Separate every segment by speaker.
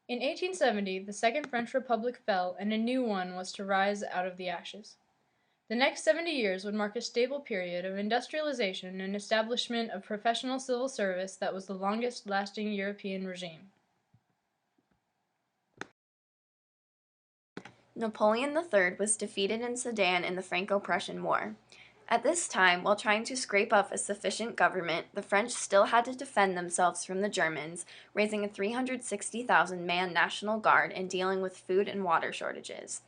Speaker 1: In 1870, the Second French Republic fell, and a new one was to rise out of the ashes. The next 70 years would mark a stable period of industrialization and establishment of professional civil service that was the longest-lasting European regime.
Speaker 2: Napoleon III was defeated in Sedan in the Franco-Prussian War. At this time, while trying to scrape up a sufficient government, the French still had to defend themselves from the Germans, raising a 360,000-man National Guard and dealing with food and water shortages.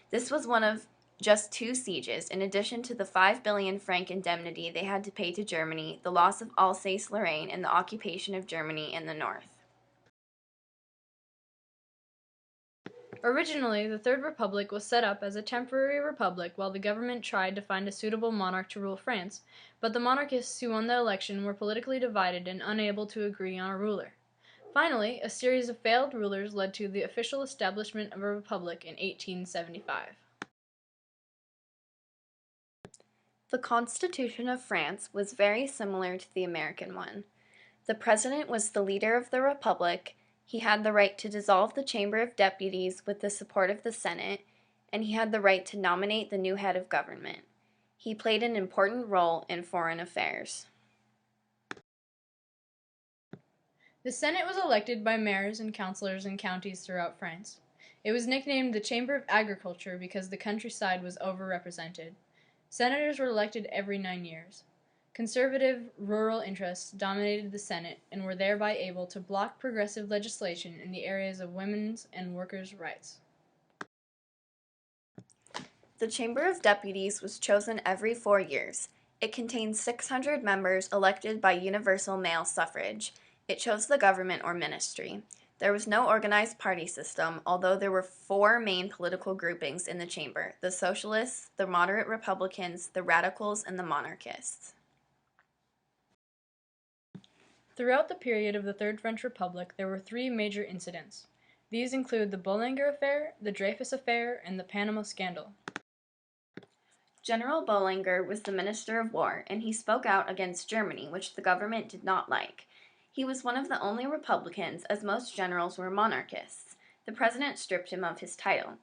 Speaker 2: This was one of just two sieges, in addition to the 5 billion franc indemnity they had to pay to Germany, the loss of Alsace-Lorraine, and the occupation of Germany in the north.
Speaker 1: Originally, the Third Republic was set up as a temporary republic while the government tried to find a suitable monarch to rule France, but the monarchists who won the election were politically divided and unable to agree on a ruler. Finally, a series of failed rulers led to the official establishment of a republic in 1875.
Speaker 2: The Constitution of France was very similar to the American one. The president was the leader of the republic, he had the right to dissolve the Chamber of Deputies with the support of the Senate, and he had the right to nominate the new head of government. He played an important role in foreign affairs.
Speaker 1: The Senate was elected by mayors and councilors in counties throughout France. It was nicknamed the Chamber of Agriculture because the countryside was overrepresented. Senators were elected every 9 years. Conservative, rural interests dominated the Senate and were thereby able to block progressive legislation in the areas of women's and workers' rights.
Speaker 2: The Chamber of Deputies was chosen every 4 years. It contained 600 members elected by universal male suffrage. It chose the government or ministry. There was no organized party system, although there were four main political groupings in the chamber: the Socialists, the Moderate Republicans, the Radicals, and the Monarchists.
Speaker 1: Throughout the period of the Third French Republic, there were three major incidents. These include the Boulanger Affair, the Dreyfus Affair, and the Panama Scandal.
Speaker 2: General Boulanger was the Minister of War, and he spoke out against Germany, which the government did not like. He was one of the only Republicans, as most generals were monarchists. The president stripped him of his title.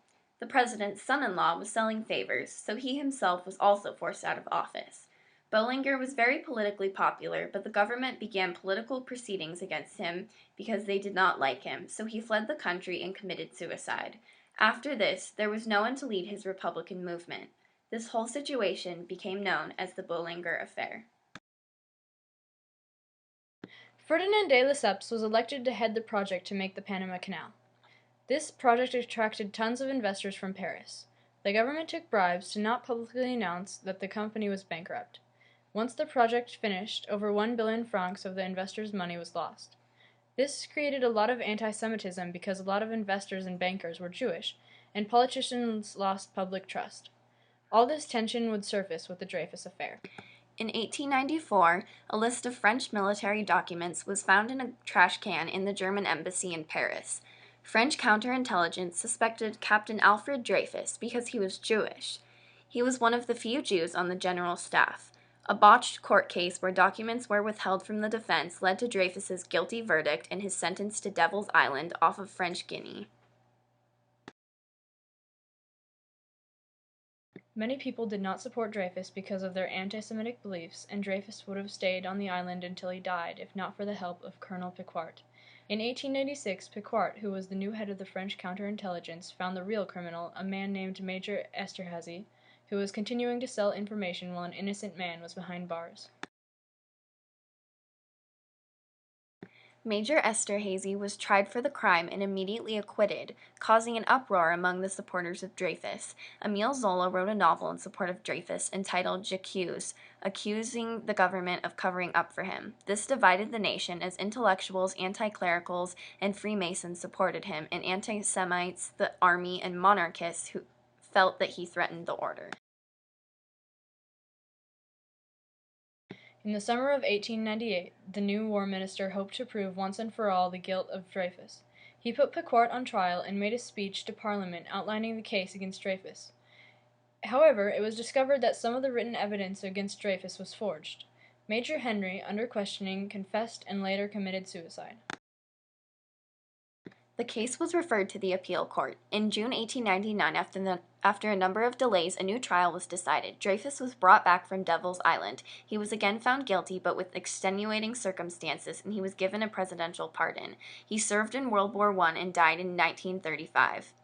Speaker 2: The president's son-in-law was selling favors, so he himself was also forced out of office. Boulanger was very politically popular, but the government began political proceedings against him because they did not like him, so he fled the country and committed suicide. After this, there was no one to lead his Republican movement. This whole situation became known as the Boulanger Affair.
Speaker 1: Ferdinand de Lesseps was elected to head the project to make the Panama Canal. This project attracted tons of investors from Paris. The government took bribes to not publicly announce that the company was bankrupt. Once the project finished, over 1 billion francs of the investors' money was lost. This created a lot of anti-Semitism because a lot of investors and bankers were Jewish, and politicians lost public trust. All this tension would surface with the Dreyfus Affair.
Speaker 2: In 1894, a list of French military documents was found in a trash can in the German embassy in Paris. French counterintelligence suspected Captain Alfred Dreyfus because he was Jewish. He was one of the few Jews on the general staff. A botched court case where documents were withheld from the defense led to Dreyfus's guilty verdict and his sentence to Devil's Island off of French Guiana.
Speaker 1: Many people did not support Dreyfus because of their anti-Semitic beliefs, and Dreyfus would have stayed on the island until he died, if not for the help of Colonel Picquart. In 1896, Picquart, who was the new head of the French counterintelligence, found the real criminal, a man named Major Esterhazy, who was continuing to sell information while an innocent man was behind bars.
Speaker 2: Major Esterhazy was tried for the crime and immediately acquitted, causing an uproar among the supporters of Dreyfus. Émile Zola wrote a novel in support of Dreyfus entitled J'accuse, accusing the government of covering up for him. This divided the nation as intellectuals, anti-clericals, and Freemasons supported him, and anti-Semites, the army, and monarchists who felt that he threatened the order.
Speaker 1: In the summer of 1898, the new war minister hoped to prove once and for all the guilt of Dreyfus. He put Picquart on trial and made a speech to Parliament outlining the case against Dreyfus. However, it was discovered that some of the written evidence against Dreyfus was forged. Major Henry, under questioning, confessed and later committed suicide.
Speaker 2: The case was referred to the appeal court. In June 1899, after a number of delays, a new trial was decided. Dreyfus was brought back from Devil's Island. He was again found guilty, but with extenuating circumstances, and he was given a presidential pardon. He served in World War I and died in 1935.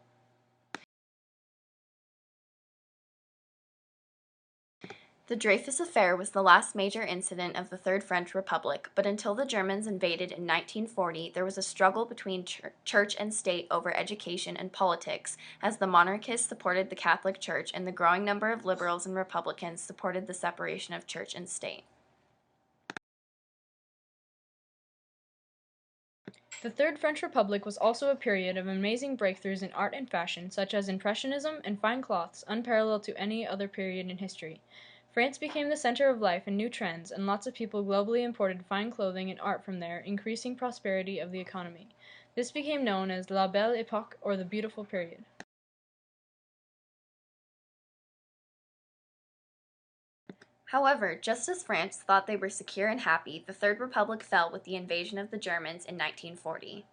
Speaker 2: The Dreyfus Affair was the last major incident of the Third French Republic, but until the Germans invaded in 1940, there was a struggle between church and state over education and politics, as the monarchists supported the Catholic Church and the growing number of liberals and Republicans supported the separation of church and state.
Speaker 1: The Third French Republic was also a period of amazing breakthroughs in art and fashion, such as Impressionism and fine cloths, unparalleled to any other period in history. France became the center of life and new trends, and lots of people globally imported fine clothing and art from there, increasing prosperity of the economy. This became known as La Belle Époque, or the Beautiful Period.
Speaker 2: However, just as France thought they were secure and happy, the Third Republic fell with the invasion of the Germans in 1940.